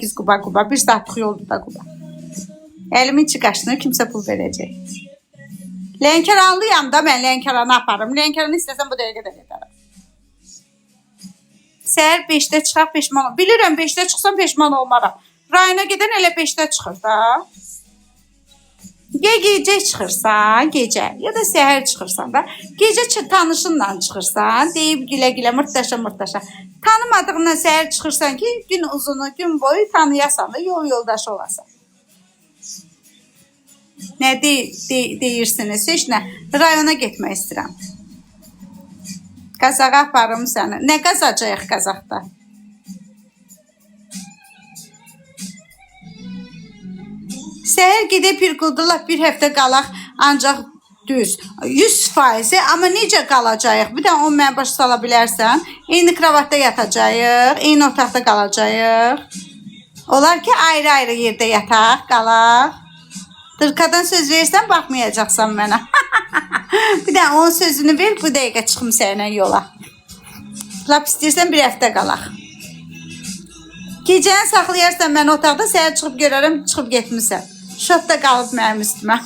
8 Quba. Bir saatlıq yoldur da Quba. Əlimin içi qaşınır, kimsə pul verəcək. Lənkəranlıyam da, mən Lənkəranı aparım. Lənkəranı istəsəm bu dəqiqə də gedərəm. Səhər 5-də çıxaq, peşman olmaram. Bilirəm 5-də çıxsam peşman olmaram. Rayona gedən elə 5-də çıxır da. Ya gecə çıxırsan, gecə, ya da səhər çıxırsan da. Gecə tanışınla çıxırsan, deyib gülə-gülə, mırtdaşa. Tanımadığından səhər çıxırsan ki, gün uzunu, gün boyu tanıyasan da, yoldaşı olasan. Nə deyirsiniz? Heç nə, rayona getmək istəyirəm. Qazağa aparım səni. Nə qazacağıq Qazaqda? Səhər gedib bir quldurlaq bir həftə qalaq, ancaq düz 100%, amma necə qalacağıq? Bir də onu mən başa sala bilərsən. Eyni kravatda yatacağıq, eyni otaqda qalacağıq. Olar ki, ayrı-ayrı yerdə yataq, qalaq. Dırkadan söz verirsən, baxmayacaqsan mənə. Bir də onun sözünü ver, bu dəqiqə çıxım sənə yola. Lap istəyirsən bir həftə qalaq. Gecəni saxlayarsan mən otaqda, səhər çıxıb görərəm, çıxıb getmişsən. Şotda qalıb mənim üstümə.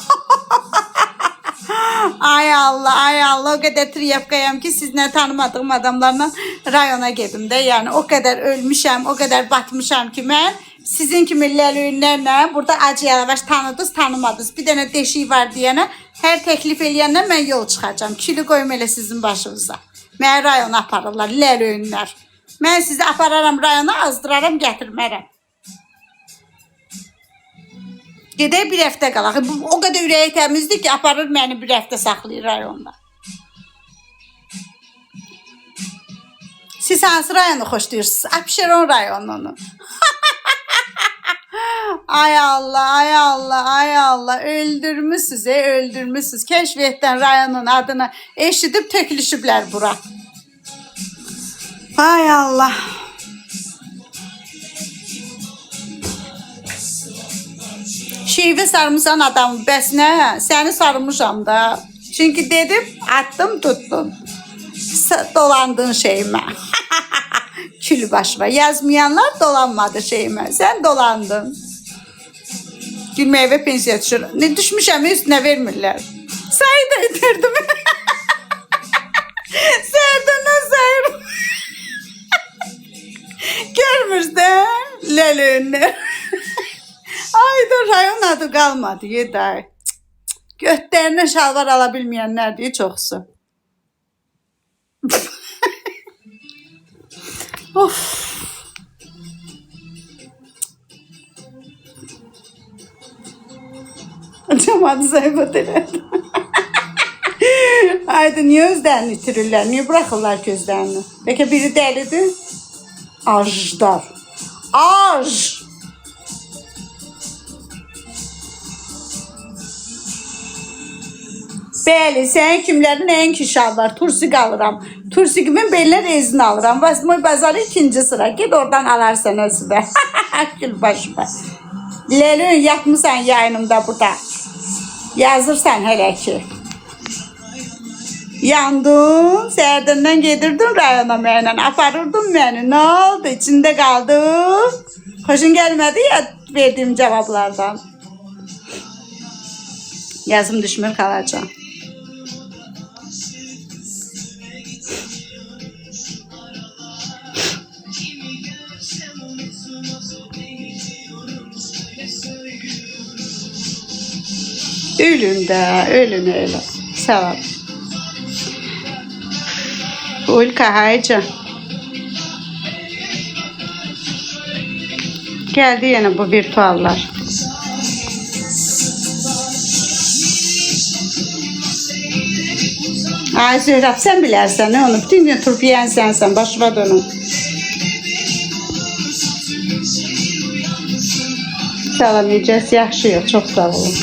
Ay Allah, o qədər triyapqayam ki, sizlə tanımadığım adamlarla rayona gedim də. Yəni, o qədər ölmüşəm, o qədər batmışam ki, mən sizin kimi ləlöyünlərlə burada acı yalavaş tanıdınız, tanımadınız. Bir dənə deşik var deyənə, hər təklif eləyəndən mən yol çıxacağım. Kili qoyum elə sizin başınıza. Mənə rayona aparırlar, ləlöyünlər. Mən sizi apararam rayona, azdıraram, gətirmərəm. Gedək bir həftə qalaq. O qədər ürəyi təmizdir ki, aparır məni bir həftə saxlayır rayonda. Siz hansı rayonu xoşlayırsınız? Abşeron rayonunu. Ay Allah, öldürmüşsünüz, öldürmüşsünüz. Kəşfiyyətdən rayonun adını eşidib tökülüşüblər bura. Ay Allah. Şivə sarmışsan adamı, bəs nə? Səni sarmışam da. Çünki dedim, attım, tutdum. Dolandın şeyimə. Kül başıma. Yazmayanlar dolanmadı şeyimə. Sən dolandın. Gülməyə və pensiya düşür. Ne düşmüşəm, üstünə vermirlər. Sayı da itirdim. Sərdən sayırım. Görmürsən? Ləlönlər. Ayda rayon adı qalmadı, yeday. Götlərinə şalvar ala bilməyənlər deyə çoxsu. Of. Cəmadı zayıfat elədi. Ayda niyə özlərini itirirlər? Niyə bırakırlar gözlərini? Bəlkə biri dəlidir? Ajdar. Aj. Bəli, sənin kimlərin ən ki şalvar, tursik alıram. Tursikimin bellər ezini alıram. Vasmoy bazarı 2-ci sıra. Ged oradan alarsan özübə. Gül başıma. Ləlün yatmışsan yayınımda burada. Yazırsan hələ ki. Yandın, səhərdən gedirdin rayona mənlə. Aparırdın məni. Nə oldu? İçində qaldı. Xoşun gəlmədi ya verdiyim cavablardan. Yazım düşmür qalacaq. Ölün öyle. Sağ ol. Ulka hayca. Geldi yine bu virtuallar. Ay Zöhrab sen bilərsən ne onu. Bütün gün turp yiyən sənsən. Başıma dönüm. Salam necəsi yaxşı yox. Çox sağ olun.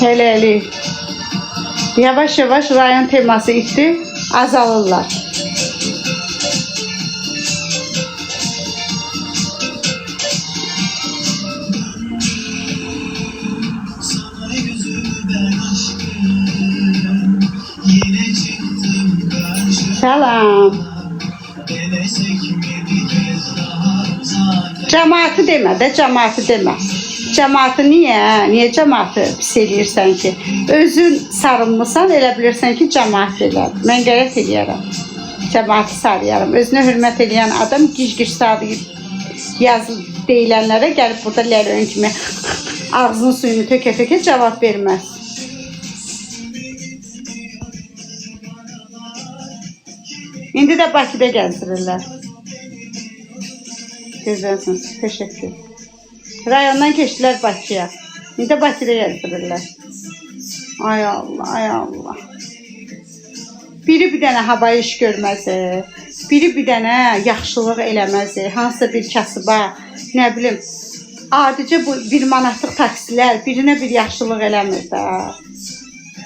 Helali. Yavaş yavaş rayon teması itti. Azalırlar. Salam. Cemaati demə də, cemaati demə. Cemaati niyə? Niyə cemaati pis eləyirsən ki? Özün sarılmısan, elə bilirsən ki, cemaat eləyər. Mən qeyrət eləyərəm. Cemaati sarıyarım. Özünə hürmət eləyən adam gic-gic sarıyıb yazı deyilənlərə gəlib burada ləlöyün kimi ağzının suyunu tökə-tökə cavab verməz. İndi də Bakıda gəzdirirlər. Gözlərsiniz. Teşekkür. Rayondan keçdilər Bakıya. İndi Bakıda gəzdirirlər. Ay Allah, ay Allah. Biri bir dənə hava iş görməzi, biri bir dənə yaxşılıq eləməzi, hansısa bir kasıba, nə bilim, adicə bu 1 manatlıq taksilər birinə bir yaxşılıq eləmir də.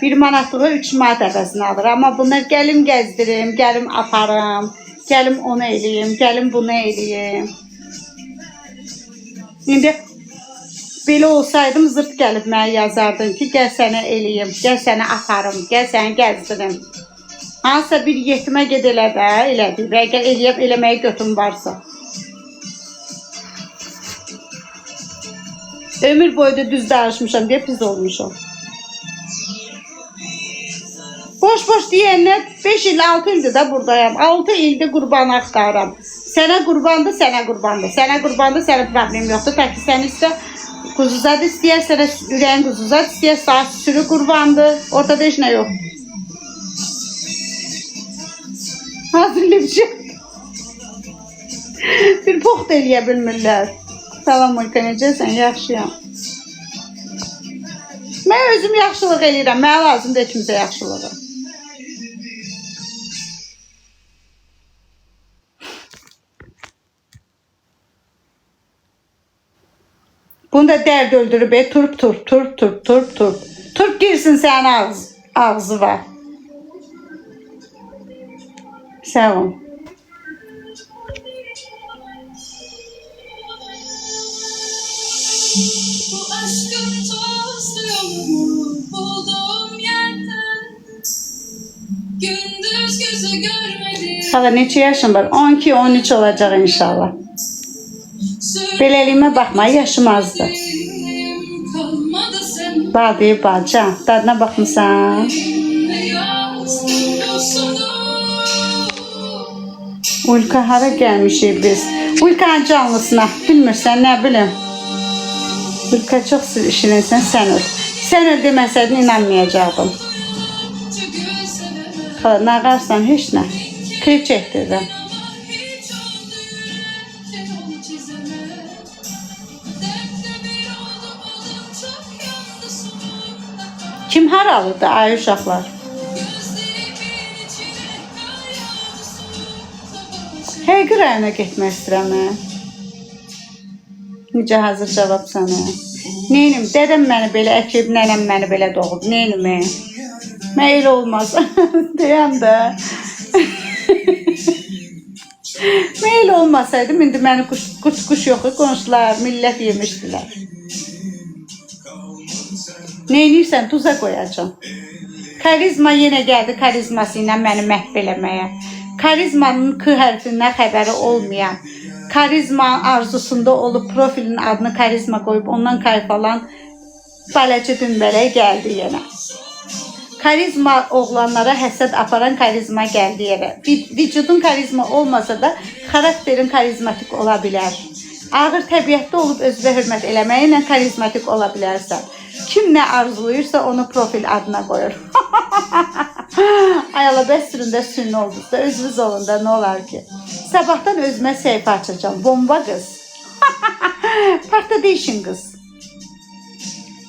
1 manatlığı 3 manat əvəzinə alır. Amma bunlar gəlim gəzdirim, gəlim aparım, gəlim onu eləyim, gəlim bunu eləyim. İndi belə olsaydım zırt gəlib mənə yazardın ki, gəl səni eləyim, gəl səni aparım, gəl səni gəzdirim. Hansısa bir yetimə ged elə də, elədir və əgər eləməyə götüm varsa. Ömür boyu da düz danışmışam deyə pis olmuşam. Boş-boş deyənlər 5 il, 6 ildir də buradayam. 6 ildir qurban axtarıram. Sənə qurbandır, sənə qurbandır. Sənə qurbandır, sənə problem yoxdur. Ta ki, sən istə quzuzad istəyər, sənə ürəyin quzuzad istəyər, saat sürü qurbandır. Ortada heç nə yox. Hazırlayıcı. Bir poxt eləyə bilmirlər. Salam Mulka, necəsən? Yaxşıyam. Mən özüm yaxşılıq eləyirəm. Mənə lazımdır kimsə yaxşılığı. Bunu da dərd öldürüb, turp. Turp girsin sənin ağzı var. Sağ ol. Bu aşkın tozlu yolunu bulduğum yerden gündüz gözü görmedi. Hala neçə yaşın var? 12-13 olacaq inşallah. Beləliyimə baxma, yaşım azdır. Babi, baca, dadına baxmısan. Ulka hara gəlmişik biz? Ulkanın canlısına, bilmirsən, nə bilim. Ulka çox işinəsən, sən öl. Sən öl deməsəydin, inanmayacaqdım. Hala, nə qarsan, heç nə. Klip çəkdirdim. Kim haralıdır, ay uşaqlar? Həqiqi rayona getmək istəyirəm mən. Necə hazır cavab sənə? Neynim, dədəm məni belə əkib, nənəm məni belə doğub. Neynim? Mən elə olmaz. Deyəm də. Mən elə olmasaydım, indi məni quş yox, qonşular, millət yemişdilər. Neynirsən, tuza qoyacam. Karizma yenə gəldi karizması ilə məni məhv eləməyə. Karizmanın K hərfindən xəbəri olmayan, karizma arzusunda olub profilin adını karizma qoyub ondan kayf alan balacı dümbələk gəldi yenə. Karizma oğlanlara həsəd aparan karizma gəldi yerə. Vücudun karizma olmasa da xarakterin karizmatik ola bilər. Ağır təbiətdə olub özünə hörmət eləməklə karizmatik ola bilərsən. Kim nə arzulayırsa onu profil adına qoyur. Ay Allah, bəs süründə sünni olduzsa özünüz olun da, nə olar ki? Sabahdan özümə səhifə açacağım. Bomba qız. Parkda değişin qız.